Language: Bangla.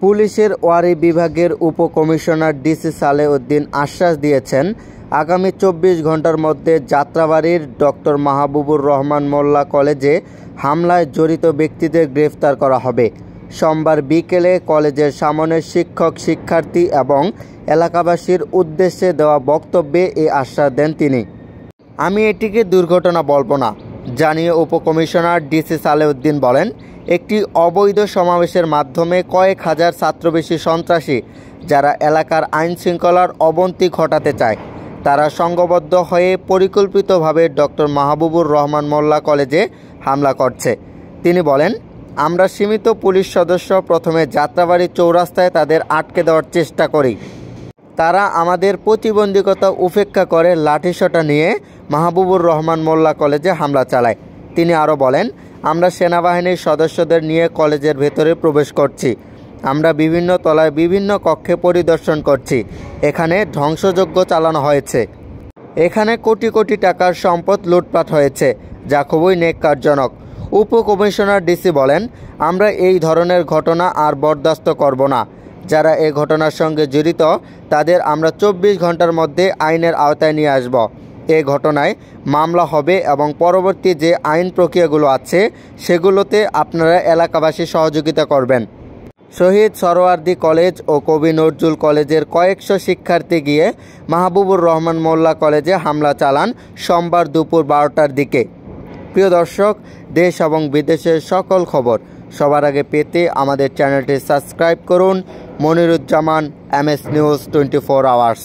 পুলিশের ওয়ারী বিভাগের উপকমিশনার ডিসি সালেউদ্দিন আশ্বাস দিয়েছেন, আগামী ২৪ ঘণ্টার মধ্যে যাত্রাবাড়ীর ডক্টর মাহবুবুর রহমান মোল্লা কলেজে হামলায় জড়িত ব্যক্তিদের গ্রেফতার করা হবে। সোমবার বিকেলে কলেজের সামনে শিক্ষক, শিক্ষার্থী এবং এলাকাবাসীর উদ্দেশ্যে দেওয়া বক্তব্যে এই আশ্বাস দেন তিনি। আমি এটিকে দুর্ঘটনা বলবো না জানিয়ে উপকমিশনার ডিসি সালেউদ্দিন বলেন, একটি অবৈধ সমাবেশের মাধ্যমে কয়েক হাজার ছাত্রবেশী সন্ত্রাসী যারা এলাকার আইন শৃঙ্খলার অবনতি ঘটাতে চায় তারা সংঘবদ্ধ হয়ে পরিকল্পিতভাবে ডক্টর মাহবুবুর রহমান মোল্লা কলেজে হামলা করছে। তিনি বলেন, আমরা সীমিত পুলিশ সদস্য প্রথমে যাত্রাবাড়ী চৌরাস্তায় তাদের আটকে দেওয়ার চেষ্টা করি। তারা আমাদের প্রতিবন্ধকতা উপেক্ষা করে লাঠিসোঁটা নিয়ে মাহবুবুর রহমান মোল্লা কলেজে হামলা চালায়। তিনি আরও বলেন, আমরা সেনাবাহিনীর সদস্যদের নিয়ে কলেজের ভেতরে প্রবেশ করছি। আমরা বিভিন্ন তলায় বিভিন্ন কক্ষে পরিদর্শন করছি। এখানে ধ্বংসযজ্ঞ চালানো হয়েছে। এখানে কোটি কোটি টাকার সম্পদ লুটপাট হয়েছে, যা খুবই ন্যাক্কারজনক। উপকমিশনার ডিসি বলেন, আমরা এই ধরনের ঘটনা আর বরদাস্ত করব না। যারা এই ঘটনার সঙ্গে জড়িত তাদের আমরা ২৪ ঘন্টার মধ্যে আইনের আওতায় নিয়ে আসব। এ ঘটনায় মামলা হবে এবং পরবর্তী যে আইন প্রক্রিয়াগুলো আছে সেগুলোতে আপনারা এলাকাবাসী সহযোগিতা করবেন। শহীদ সরওয়ার্দী কলেজ ও কবি নজরুল কলেজের কয়েকশো শিক্ষার্থী গিয়ে মাহবুবুর রহমান মোল্লা কলেজে হামলা চালান সোমবার দুপুর ১২টার দিকে। প্রিয় দর্শক, দেশ এবং বিদেশের সকল খবর সবার আগে পেতে আমাদের চ্যানেলটি সাবস্ক্রাইব করুন। Moniruzzaman, MS news 24 hours.